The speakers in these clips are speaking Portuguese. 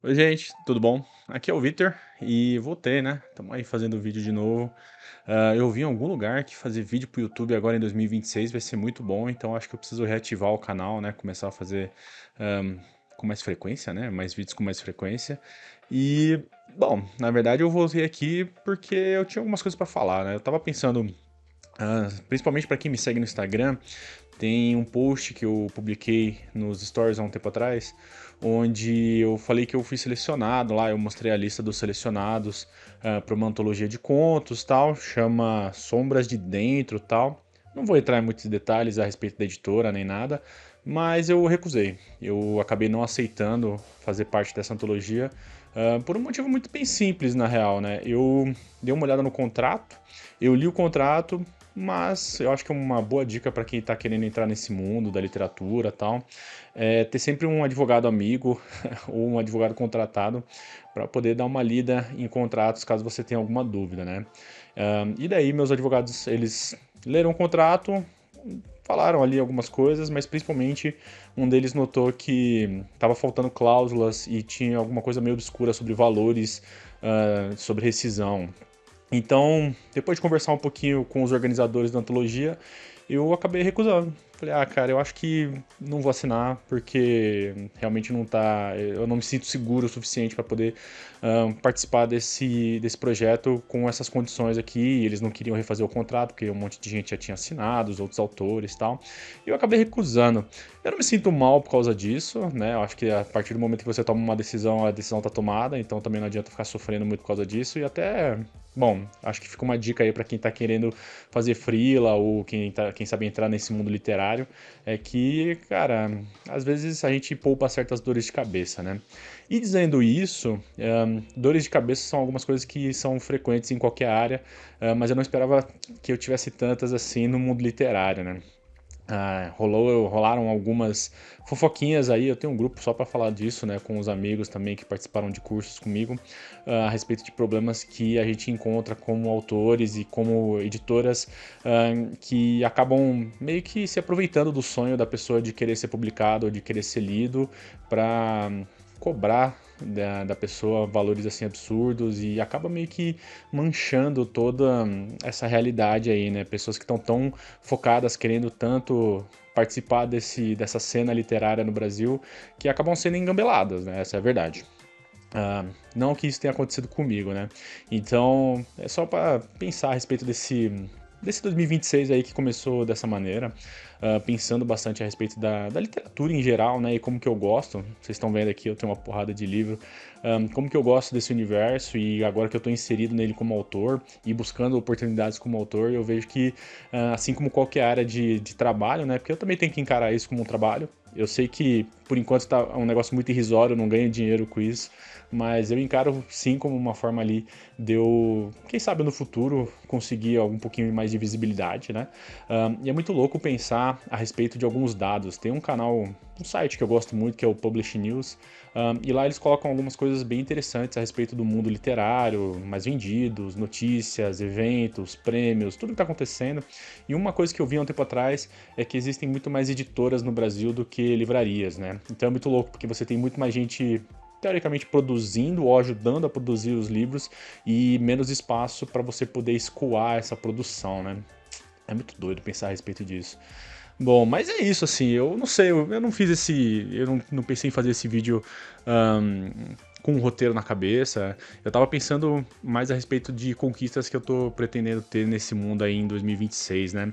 Oi, gente, tudo bom? Aqui é o Vitor e voltei, né? Estamos aí fazendo vídeo de novo. Eu vi em algum lugar que fazer vídeo pro YouTube agora em 2026 vai ser muito bom, então acho que eu preciso reativar o canal, né? Começar a fazer ahm, com mais frequência, né? Mais vídeos com mais frequência. E, bom, na verdade eu voltei aqui porque eu tinha algumas coisas para falar, né? Eu tava pensando, principalmente para quem me segue no Instagram, tem um post que eu publiquei nos stories há um tempo atrás, onde eu falei que eu fui selecionado lá, eu mostrei a lista dos selecionados para uma antologia de contos, tal, chama Sombras de Dentro, tal. Não vou entrar em muitos detalhes a respeito da editora nem nada, mas eu recusei. Eu acabei não aceitando fazer parte dessa antologia, por um motivo muito bem simples, na real, né? Eu dei uma olhada no contrato, eu li o contrato, mas eu acho que uma boa dica para quem está querendo entrar nesse mundo da literatura e tal, é ter sempre um advogado amigo ou um advogado contratado para poder dar uma lida em contratos caso você tenha alguma dúvida, né? E daí meus advogados, eles leram o contrato, falaram ali algumas coisas, mas principalmente um deles notou que estava faltando cláusulas e tinha alguma coisa meio obscura sobre valores, sobre rescisão. Então, depois de conversar um pouquinho com os organizadores da antologia, eu acabei recusando. Falei, cara, eu acho que não vou assinar porque realmente não tá. Eu não me sinto seguro o suficiente para poder participar desse projeto com essas condições aqui. Eles não queriam refazer o contrato, porque um monte de gente já tinha assinado, os outros autores e tal. E eu acabei recusando. Eu não me sinto mal por causa disso, né? Eu acho que a partir do momento que você toma uma decisão, a decisão tá tomada, então também não adianta ficar sofrendo muito por causa disso. E até, bom, acho que fica uma dica aí para quem tá querendo fazer freela ou quem sabe entrar nesse mundo literário, é que, cara, às vezes a gente poupa certas dores de cabeça, né? E dizendo isso, dores de cabeça são algumas coisas que são frequentes em qualquer área, mas eu não esperava que eu tivesse tantas assim no mundo literário, né? Rolaram algumas fofoquinhas aí. Eu tenho um grupo só para falar disso, né, com os amigos também que participaram de cursos comigo, a respeito de problemas que a gente encontra como autores e como editoras, que acabam meio que se aproveitando do sonho da pessoa de querer ser publicado ou de querer ser lido para cobrar da pessoa valores assim absurdos e acaba meio que manchando toda essa realidade aí, né? Pessoas que estão tão focadas, querendo tanto participar dessa cena literária no Brasil, que acabam sendo engambeladas, né? Essa é a verdade. Não que isso tenha acontecido comigo, né? Então, é só para pensar a respeito desse 2026 aí que começou dessa maneira, pensando bastante a respeito da literatura em geral, né? E como que eu gosto. Vocês estão vendo aqui, eu tenho uma porrada de livro. Como que eu gosto desse universo e agora que eu estou inserido nele como autor e buscando oportunidades como autor, eu vejo que, assim como qualquer área de trabalho, né? Porque eu também tenho que encarar isso como um trabalho. Eu sei que por enquanto tá um negócio muito irrisório, eu não ganho dinheiro com isso, mas eu encaro sim como uma forma ali de eu, quem sabe no futuro, conseguir algum pouquinho mais de visibilidade, né? E é muito louco pensar a respeito de alguns dados. Tem um canal, um site que eu gosto muito, que é o Publish News, e lá eles colocam algumas coisas bem interessantes a respeito do mundo literário, mais vendidos, notícias, eventos, prêmios, tudo que está acontecendo. E uma coisa que eu vi há um tempo atrás é que existem muito mais editoras no Brasil do que livrarias, né? Então é muito louco, porque você tem muito mais gente teoricamente produzindo ou ajudando a produzir os livros e menos espaço para você poder escoar essa produção, né? É muito doido pensar a respeito disso. Bom, mas é isso, assim, eu não sei, eu não fiz esse. Eu não pensei em fazer esse vídeo ahn, com um roteiro na cabeça. Eu tava pensando mais a respeito de conquistas que eu tô pretendendo ter nesse mundo aí em 2026, né?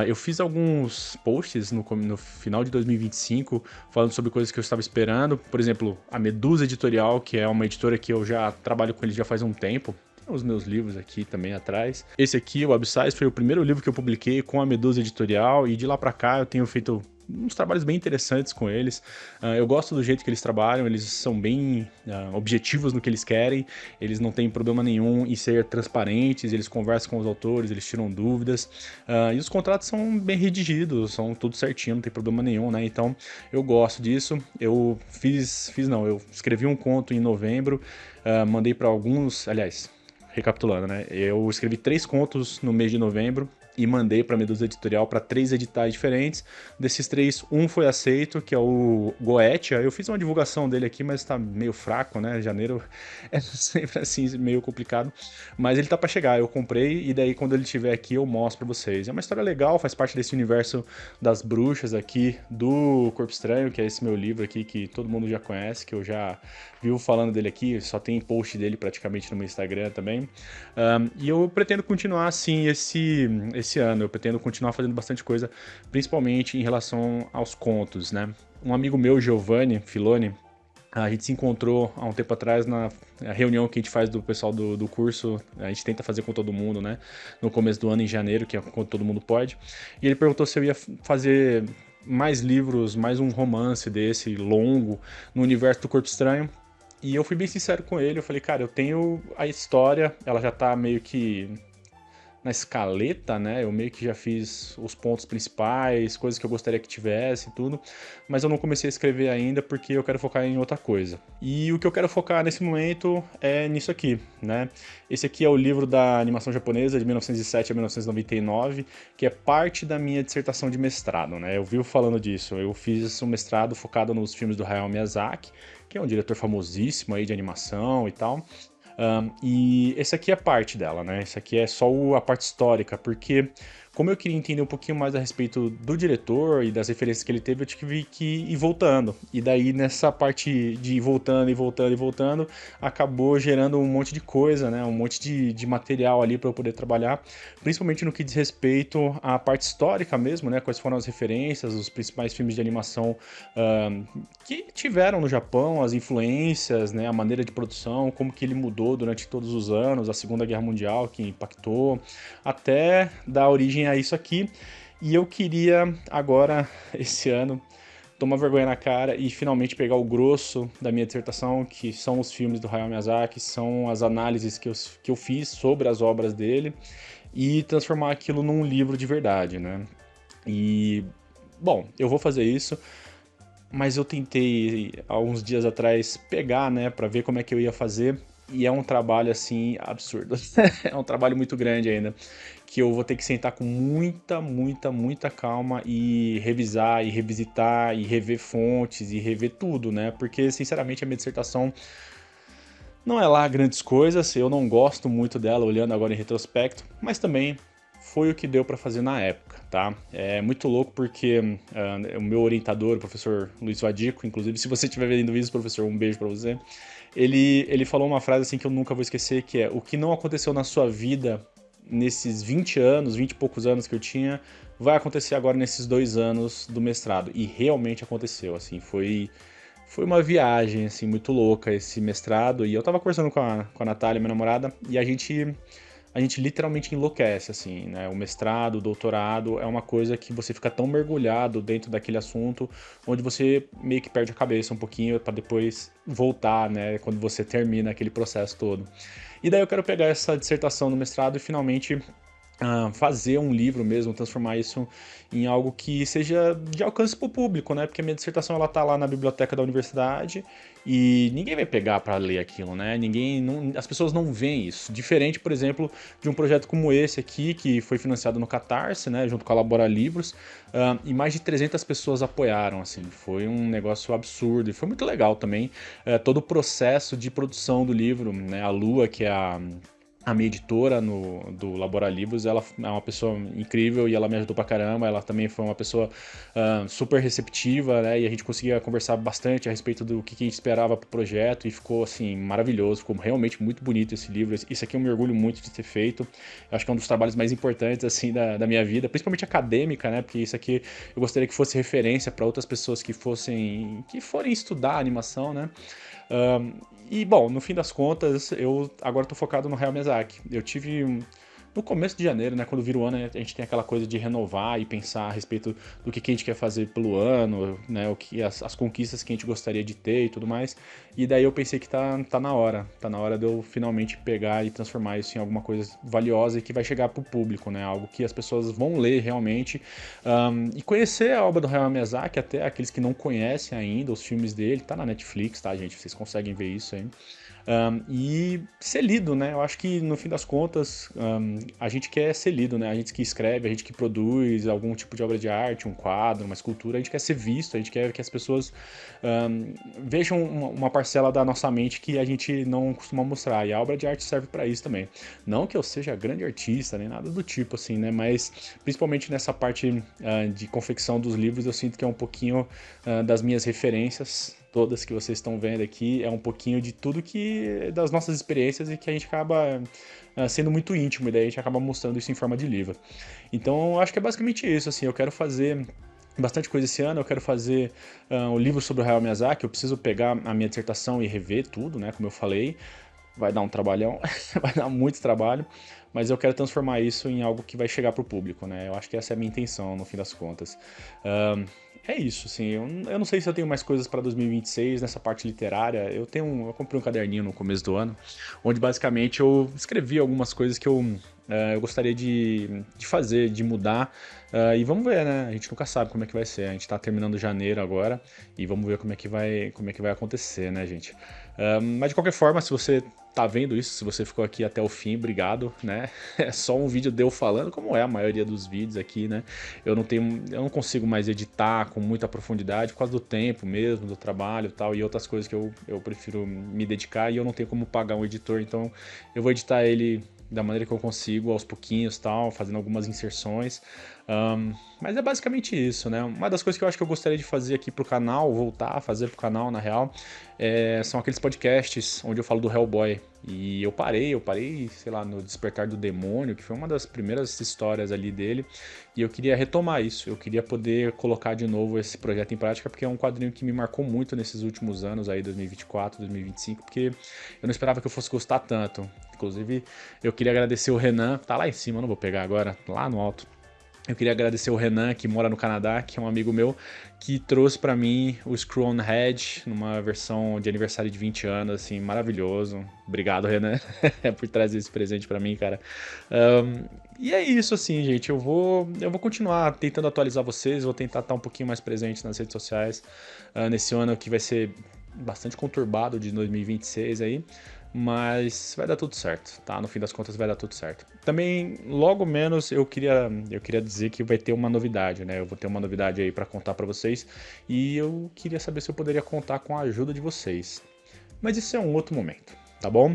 Eu fiz alguns posts no final de 2025 falando sobre coisas que eu estava esperando. Por exemplo, a Medusa Editorial, que é uma editora que eu já trabalho com eles já faz um tempo os meus livros aqui também atrás. Esse aqui, o Absais, foi o primeiro livro que eu publiquei com a Medusa Editorial e de lá pra cá eu tenho feito uns trabalhos bem interessantes com eles. Eu gosto do jeito que eles trabalham, eles são bem objetivos no que eles querem, eles não têm problema nenhum em ser transparentes, eles conversam com os autores, eles tiram dúvidas, e os contratos são bem redigidos, são tudo certinho, não tem problema nenhum, né? Então eu gosto disso. Eu escrevi um conto em novembro, mandei para alguns, aliás, recapitulando, né? Eu escrevi 3 contos no mês de novembro, e mandei para a Medusa Editorial para 3 editais diferentes. Desses 3, um foi aceito, que é o Goetia. Eu fiz uma divulgação dele aqui, mas tá meio fraco, né? Janeiro é sempre assim, meio complicado. Mas ele tá para chegar, eu comprei e daí quando ele estiver aqui eu mostro para vocês. É uma história legal, faz parte desse universo das bruxas aqui, do Corpo Estranho, que é esse meu livro aqui que todo mundo já conhece, que eu já viu falando dele aqui, só tem post dele praticamente no meu Instagram também. E eu pretendo continuar assim esse ano, eu pretendo continuar fazendo bastante coisa, principalmente em relação aos contos, né? Um amigo meu, Giovanni Filoni, a gente se encontrou há um tempo atrás na reunião que a gente faz do pessoal do curso, a gente tenta fazer com todo mundo, né? No começo do ano, em janeiro, que é quando todo mundo pode. E ele perguntou se eu ia fazer mais livros, mais um romance desse, longo, no universo do Corpo Estranho. E eu fui bem sincero com ele, eu falei, cara, eu tenho a história, ela já tá meio que na escaleta, né? Eu meio que já fiz os pontos principais, coisas que eu gostaria que tivesse e tudo, mas eu não comecei a escrever ainda porque eu quero focar em outra coisa. E o que eu quero focar nesse momento é nisso aqui, né? Esse aqui é o livro da animação japonesa de 1907 a 1999, que é parte da minha dissertação de mestrado, né? Eu vivo falando disso, eu fiz um mestrado focado nos filmes do Hayao Miyazaki, que é um diretor famosíssimo aí de animação e tal. E esse aqui é parte dela, né? Esse aqui é só a parte histórica, porque como eu queria entender um pouquinho mais a respeito do diretor e das referências que ele teve, eu tive que ir voltando. E daí nessa parte de ir voltando e voltando e voltando, acabou gerando um monte de coisa, né? Um monte de material ali para eu poder trabalhar, principalmente no que diz respeito à parte histórica mesmo, né? Quais foram as referências, os principais filmes de animação que tiveram no Japão, as influências, né? A maneira de produção, como que ele mudou durante todos os anos, a Segunda Guerra Mundial que impactou, até dar origem a isso aqui. E eu queria agora, esse ano, tomar vergonha na cara e finalmente pegar o grosso da minha dissertação, que são os filmes do Hayao Miyazaki, são as análises que eu fiz sobre as obras dele, e transformar aquilo num livro de verdade, né? E, bom, eu vou fazer isso, mas eu tentei, há uns dias atrás, pegar, né, pra ver como é que eu ia fazer, e é um trabalho, assim, absurdo. É um trabalho muito grande ainda, que eu vou ter que sentar com muita, muita, muita calma e revisar, e revisitar, e rever fontes, e rever tudo, né? Porque, sinceramente, a minha dissertação não é lá grandes coisas, eu não gosto muito dela olhando agora em retrospecto, mas também foi o que deu para fazer na época, tá? É muito louco porque o meu orientador, o professor Luiz Vadico, inclusive, se você estiver vendo isso, professor, um beijo para você, ele falou uma frase assim que eu nunca vou esquecer, que é: o que não aconteceu na sua vida nesses 20 anos, 20 e poucos anos que eu tinha, vai acontecer agora nesses 2 anos do mestrado. E realmente aconteceu, assim, foi uma viagem, assim, muito louca esse mestrado. E eu tava conversando com a Natália, minha namorada, e a gente literalmente enlouquece, assim, né? O mestrado, o doutorado é uma coisa que você fica tão mergulhado dentro daquele assunto, onde você meio que perde a cabeça um pouquinho para depois voltar, né? Quando você termina aquele processo todo. E daí eu quero pegar essa dissertação no mestrado e finalmente fazer um livro mesmo, transformar isso em algo que seja de alcance para o público, né? Porque a minha dissertação ela tá lá na biblioteca da universidade e ninguém vai pegar para ler aquilo, né? As pessoas não veem isso. Diferente, por exemplo, de um projeto como esse aqui, que foi financiado no Catarse, né? Junto com a Labora Livros, e mais de 300 pessoas apoiaram, assim. Foi um negócio absurdo e foi muito legal também todo o processo de produção do livro, né? A Lua, que é a minha editora do Labora Livros, ela é uma pessoa incrível e ela me ajudou pra caramba. Ela também foi uma pessoa super receptiva, né? E a gente conseguia conversar bastante a respeito do que a gente esperava pro projeto e ficou, assim, maravilhoso. Ficou realmente muito bonito esse livro. Isso aqui eu me orgulho muito de ter feito. Eu acho que é um dos trabalhos mais importantes, assim, da minha vida, principalmente acadêmica, né? Porque isso aqui eu gostaria que fosse referência para outras pessoas que forem estudar animação, né? E, bom, no fim das contas, eu agora tô focado no Hayao Miyazaki. Eu tive no começo de janeiro, né, quando vira o ano, a gente tem aquela coisa de renovar e pensar a respeito do que a gente quer fazer pelo ano, né, as conquistas que a gente gostaria de ter e tudo mais. E daí eu pensei que tá na hora de eu finalmente pegar e transformar isso em alguma coisa valiosa e que vai chegar pro público, né, algo que as pessoas vão ler realmente, e conhecer a obra do Hayao Miyazaki, até aqueles que não conhecem ainda os filmes dele, tá na Netflix, tá, gente? Vocês conseguem ver isso aí. E ser lido, né? Eu acho que no fim das contas, a gente quer ser lido, né? A gente que escreve, a gente que produz algum tipo de obra de arte, um quadro, uma escultura, a gente quer ser visto, a gente quer que as pessoas vejam uma parcela da nossa mente que a gente não costuma mostrar. E a obra de arte serve para isso também. Não que eu seja grande artista, nem nada do tipo, assim, né? Mas principalmente nessa parte de confecção dos livros, eu sinto que é um pouquinho das minhas referências, todas que vocês estão vendo aqui, é um pouquinho de tudo que das nossas experiências e que a gente acaba sendo muito íntimo, e daí a gente acaba mostrando isso em forma de livro. Então, eu acho que é basicamente isso, assim, eu quero fazer bastante coisa esse ano, eu quero fazer o livro sobre o Hayao Miyazaki, eu preciso pegar a minha dissertação e rever tudo, né, como eu falei, vai dar um trabalhão, vai dar muito trabalho, mas eu quero transformar isso em algo que vai chegar para o público, né? Eu acho que essa é a minha intenção, no fim das contas. É isso, assim, eu não sei se eu tenho mais coisas para 2026 nessa parte literária. Eu comprei um caderninho no começo do ano, onde basicamente eu escrevi algumas coisas que eu gostaria de fazer, de mudar. E vamos ver, né? A gente nunca sabe como é que vai ser. A gente tá terminando janeiro agora e vamos ver como é que vai acontecer, né, gente? Mas de qualquer forma, se você tá vendo isso, se você ficou aqui até o fim, obrigado, né? É só um vídeo de eu falando, como é a maioria dos vídeos aqui, né? Eu não consigo mais editar com muita profundidade por causa do tempo mesmo, do trabalho e tal, e outras coisas que eu prefiro me dedicar e eu não tenho como pagar um editor, então eu vou editar ele da maneira que eu consigo, aos pouquinhos, tal, fazendo algumas inserções. Mas é basicamente isso, né? Uma das coisas que eu acho que eu gostaria de fazer aqui pro canal, voltar a fazer pro canal, na real, são aqueles podcasts onde eu falo do Hellboy. E eu parei, sei lá, no Despertar do Demônio, que foi uma das primeiras histórias ali dele, e eu queria retomar isso, eu queria poder colocar de novo esse projeto em prática, porque é um quadrinho que me marcou muito nesses últimos anos aí, 2024, 2025, porque eu não esperava que eu fosse gostar tanto. Inclusive, eu queria agradecer o Renan, tá lá em cima, eu não vou pegar agora, lá no alto. Eu queria agradecer o Renan, que mora no Canadá, que é um amigo meu, que trouxe pra mim o Screw on Head, numa versão de aniversário de 20 anos, assim, maravilhoso. Obrigado, Renan, por trazer esse presente pra mim, cara. E é isso, assim, gente. Eu vou continuar tentando atualizar vocês, vou tentar estar um pouquinho mais presente nas redes sociais nesse ano que vai ser bastante conturbado de 2026 aí. Mas vai dar tudo certo, tá? No fim das contas vai dar tudo certo. Também, logo menos, eu queria dizer que vai ter uma novidade, né? Eu vou ter uma novidade aí pra contar pra vocês e eu queria saber se eu poderia contar com a ajuda de vocês. Mas isso é um outro momento, tá bom?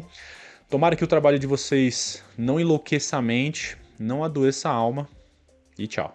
Tomara que o trabalho de vocês não enlouqueça a mente, não adoeça a alma e tchau.